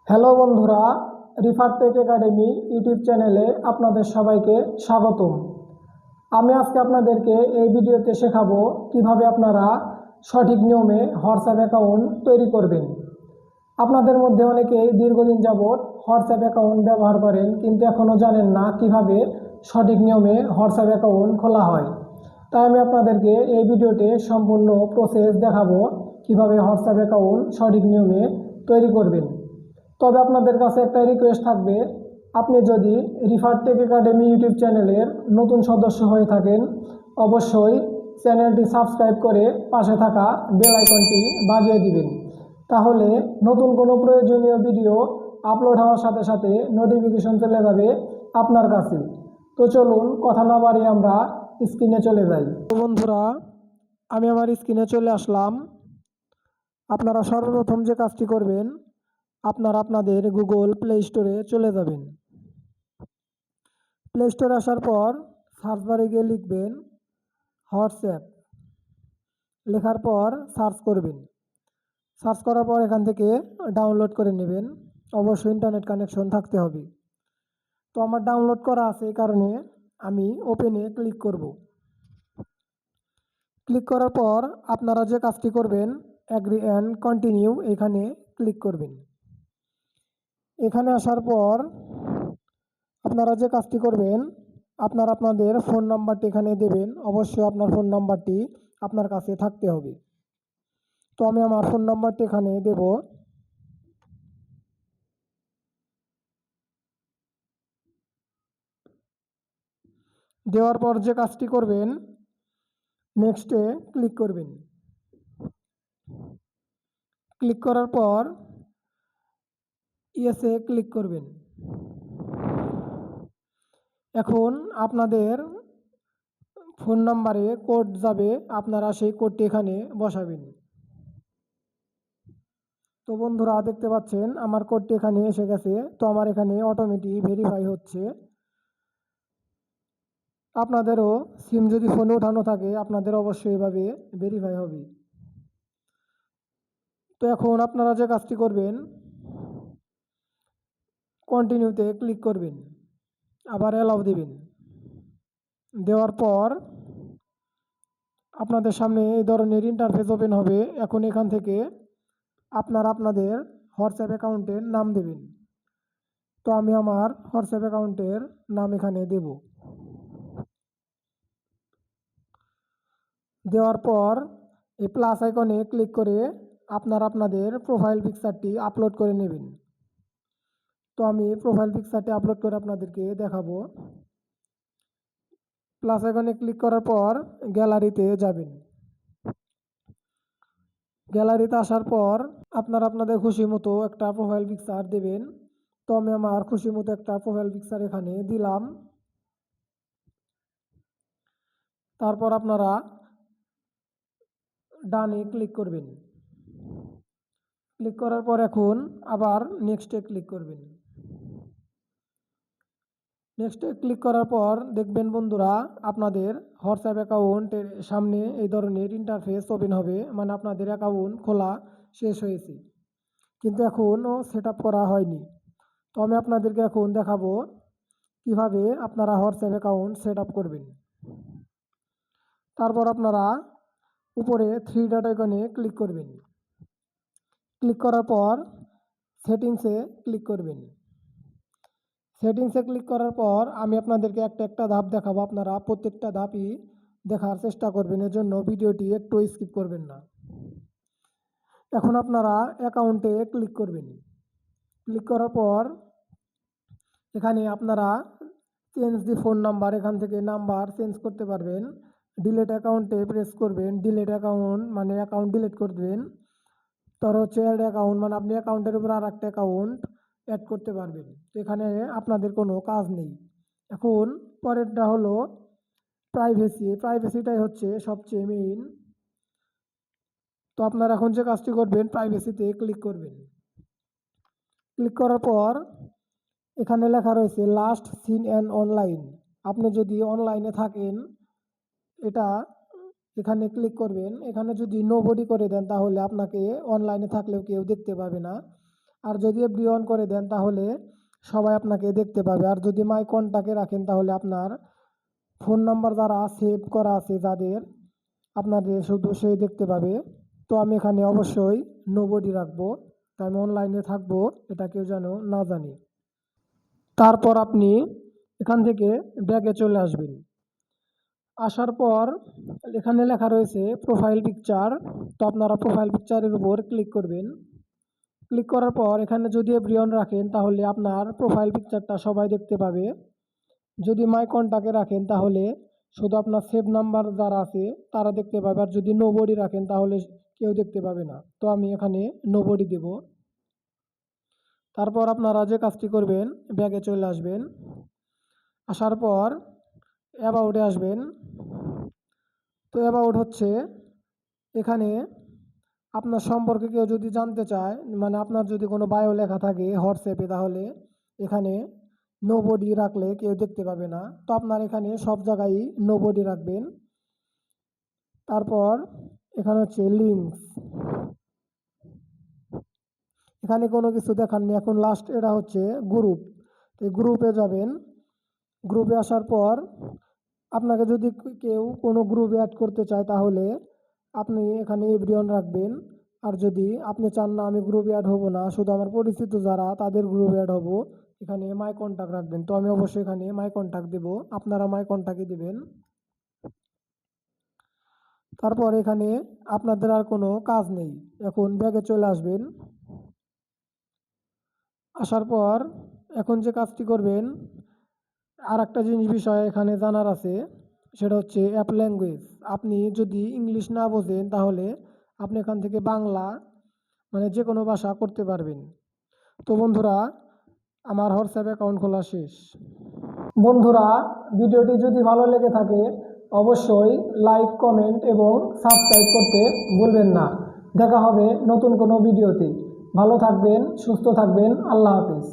Hello বন্ধুরা, রিফার take academy YouTube চ্যানেলে আপনাদের সবাইকে স্বাগতম। আমি আজকে আপনাদেরকে এই ভিডিওতে শেখাবো কিভাবে আপনারা সঠিক নিয়মে হোয়াটসঅ্যাপ অ্যাকাউন্ট তৈরি করবেন। আপনাদের মধ্যে অনেকেই দীর্ঘদিন যাবৎ হোয়াটসঅ্যাপ অ্যাকাউন্ট ব্যবহার করেন, কিন্তু এখনও জানেন না কিভাবে সঠিক নিয়মে হোয়াটসঅ্যাপ অ্যাকাউন্ট খোলা হয়। তাই আমি আপনাদেরকে এই ভিডিওতে সম্পূর্ণ প্রসেস দেখাবো কিভাবে হোয়াটসঅ্যাপ অ্যাকাউন্ট সঠিক নিয়মে তৈরি করবেন। তবে আপনাদের কাছে একটা রিকোয়েস্ট থাকবে, আপনি যদি রিফার টেক একাডেমি ইউটিউব চ্যানেলের নতুন সদস্য হয়ে থাকেন, অবশ্যই চ্যানেলটি সাবস্ক্রাইব করে পাশে থাকা বেল আইকনটি বাজিয়ে দিবেন। তাহলে নতুন কোনো প্রয়োজনীয় ভিডিও আপলোড হওয়ার সাথে সাথে নোটিফিকেশন চলে যাবে আপনার কাছে। তো চলুন কথা না বাড়িয়ে আমরা স্ক্রিনে চলে যাই। তো বন্ধুরা, আমি আমার স্ক্রিনে চলে আসলাম। আপনারা সর্বপ্রথম যে কাজটি করবেন, আপনারা আপনাদের গুগল প্লে স্টোরে চলে যাবেন। প্লে স্টোরে আসার পর সার্চ বারে গিয়ে লিখবেন হোয়াটসঅ্যাপ। লেখার পর সার্চ করবেন। সার্চ করার পর এখান থেকে ডাউনলোড করে নেবেন। অবশ্যই ইন্টারনেট কানেকশন থাকতে হবে। তো আমার ডাউনলোড করা আছে, এই কারণে আমি ওপেনে ক্লিক করব। ক্লিক করার পর আপনারা যে কাজটি করবেন, অ্যাগ্রি অ্যান্ড কন্টিনিউ, এখানে ক্লিক করবেন। এখানে আসার পর আপনারা যে কাজটি করবেন, আপনারা আপনাদের ফোন নাম্বারটি এখানে দেবেন। অবশ্যই আপনার ফোন নাম্বারটি আপনার কাছে থাকতে হবে। তো আমি আমার ফোন নাম্বারটি এখানে দেব। দেওয়ার পর যে কাজটি করবেন, নেক্সটে ক্লিক করবেন। ক্লিক করার পর ইয়েসে ক্লিক করবেন। এখন আপনাদের ফোন নাম্বারে কোড যাবে, আপনারা সেই কোডটি এখানে বসাবেন। তো বন্ধুরা, দেখতে পাচ্ছেন আমার কোডটি এখানে এসে গেছে। তো আমার এখানে অটোমেটিক ভেরিফাই হচ্ছে। আপনাদেরও সিম যদি ফোনে ওঠানো থাকে, আপনাদের অবশ্যই এভাবে ভেরিফাই হবে। তো এখন আপনারা যে কাজটি করবেন, কন্টিনিউতে ক্লিক করবেন, আবার অ্যালাউ দেবেন। দেওয়ার পর আপনাদের সামনে এই ধরনের ইন্টারফেস ওপেন হবে। এখন এখান থেকে আপনারা আপনাদের হোয়াটসঅ্যাপ অ্যাকাউন্টের নাম দেবেন। তো আমি আমার হোয়াটসঅ্যাপ অ্যাকাউন্টের নাম এখানে দেব। দেওয়ার পর এই প্লাস আইকনে ক্লিক করে আপনারা আপনাদের প্রোফাইল পিকচারটি আপলোড করে নেবেন। তো আমি প্রোফাইল পিকচারটি আপলোড করে আপনাদেরকে দেখাবো। প্লাস আইকনে ক্লিক করার পর গ্যালারিতে যাবেন। গ্যালারিতে আসার পর আপনারা আপনাদের খুশি মতো একটা প্রোফাইল পিকচার দেবেন। তো আমি আমার খুশি মতো একটা প্রোফাইল পিকচার এখানে দিলাম। তারপর আপনারা ডানে ক্লিক করবেন। ক্লিক করার পর এখন আবার নেক্সটে ক্লিক করবেন। নেক্সটে ক্লিক করার পর দেখবেন বন্ধুরা, আপনাদের হোয়াটসঅ্যাপ অ্যাকাউন্টের সামনে এই ধরনের ইন্টারফেস ওপেন হবে, মানে আপনাদের অ্যাকাউন্ট খোলা শেষ হয়েছে, কিন্তু এখনও সেট আপ করা হয়নি। তো আমি আপনাদেরকে এখন দেখাবো কিভাবে আপনারা হোয়াটসঅ্যাপ অ্যাকাউন্ট সেট আপ করবেন। তারপর আপনারা উপরে থ্রি ডট আইকনে ক্লিক করবেন। ক্লিক করার পর সেটিংসে ক্লিক করবেন। সেটিংসে ক্লিক করার পর আমি আপনাদেরকে একটা একটা ধাপ দেখাবো, আপনারা প্রত্যেকটা ধাপই দেখার চেষ্টা করবেন, এর জন্য ভিডিওটি একটু স্কিপ করবেন না। এখন আপনারা অ্যাকাউন্টে ক্লিক করবেন। ক্লিক করার পর এখানে আপনারা চেঞ্জ দি ফোন নাম্বার, এখান থেকে নাম্বার চেঞ্জ করতে পারবেন। ডিলেট অ্যাকাউন্টে প্রেস করবেন। ডিলেট অ্যাকাউন্ট মানে অ্যাকাউন্ট ডিলিট করবেন। তার হচ্ছে অ্যাড অ্যাকাউন্ট, মানে আপনি অ্যাকাউন্টের উপর আর একটা অ্যাকাউন্ট অ্যাড করতে পারবেন। তো এখানে আপনাদের কোনো কাজ নেই। এখন পরেরটা হলো প্রাইভেসি। প্রাইভেসিটাই হচ্ছে সবচেয়ে মেইন। তো আপনারা এখন যে কাজটি করবেন, প্রাইভেসিতে ক্লিক করবেন। ক্লিক করার পর এখানে লেখা রয়েছে লাস্ট সিন অ্যান্ড অনলাইন। আপনি যদি অনলাইনে থাকেন, এটা এখানে ক্লিক করবেন। এখানে যদি নো বডি করে দেন, তাহলে আপনাকে অনলাইনে থাকলেও কেউ দেখতে পাবে না। আর যদি এফডি অন করে দেন তাহলে সবাই আপনাকে দেখতে পাবে। আর যদি মাই কন্টাক্টে রাখেন তাহলে আপনার ফোন নাম্বার যারা সেভ করা আছে যাদের, আপনাদের শুধু সেই দেখতে পাবে। তো আমি এখানে অবশ্যই নোবডি রাখবো, তাই আমি অনলাইনে থাকবো এটা কেউ যেন না জানি। তারপর আপনি এখান থেকে ব্যাগে চলে আসবেন। আসার পর এখানে লেখা রয়েছে প্রোফাইল পিকচার। তো আপনারা প্রোফাইল পিকচারের উপর ক্লিক করবেন। ক্লিক করার পর এখানে যদি এভরি অন রাখেন তাহলে আপনার প্রোফাইল পিকচারটা সবাই দেখতে পাবে। যদি মাই কন্টাক্টে রাখেন তাহলে শুধু আপনার সেভ নাম্বার যারা আছে তারা দেখতে পাবে। আর যদি নোবডি রাখেন তাহলে কেউ দেখতে পাবে না। তো আমি এখানে নোবডি দেব। তারপর আপনারা যে কাজটি করবেন, ব্যাগে চলে আসবেন। আসার পর অ্যাবাউটে আসবেন। তো অ্যাবাউট হচ্ছে এখানে আপনার সম্পর্কে কেউ যদি জানতে চায়, মানে আপনার যদি কোনো বায়ো লেখা থাকে হোয়াটসঅ্যাপে, তাহলে এখানে নোবডি রাখলে কেউ দেখতে পাবে না। তো আপনার এখানে সব জায়গায় নোবডি রাখবেন। তারপর এখানে হচ্ছে লিঙ্কস, এখানে কোনো কিছু দেখাননি। এখন লাস্ট এটা হচ্ছে গ্রুপ। এই গ্রুপে যাবেন। গ্রুপে আসার পর আপনাকে যদি কেউ কোনো গ্রুপে অ্যাড করতে চায় তাহলে আপনি এখানে এভরিওয়ান রাখবেন। আর যদি আপনি চান না আমি গ্রুপে অ্যাড হব না, শুধু আমার পরিচিত যারা তাদের গ্রুপে অ্যাড হব, এখানে মাই কন্টাক্ট রাখবেন। তো আমি অবশ্যই এখানে মাই কন্টাক্ট দেব, আপনারা মাই কন্টাক্টই দেবেন। তারপর এখানে আপনাদের আর কোনো কাজ নেই, এখন ব্যাগে চলে আসবেন। আসার পর এখন যে কাজটি করবেন, আর একটা জিনিস বিষয় এখানে জানার আছে, সেটা হচ্ছে অ্যাপ ল্যাঙ্গুয়েজ। আপনি যদি ইংলিশ না বোঝেন তাহলে আপনি এখান থেকে বাংলা, মানে যে কোনো ভাষা করতে পারবেন। তো বন্ধুরা, আমার হোয়াটসঅ্যাপ অ্যাকাউন্ট খোলা শেষ। বন্ধুরা, ভিডিওটি যদি ভালো লেগে থাকে অবশ্যই লাইক, কমেন্ট এবং সাবস্ক্রাইব করতে ভুলবেন না। দেখা হবে নতুন কোনো ভিডিওতে। ভালো থাকবেন, সুস্থ থাকবেন। আল্লাহ হাফেজ।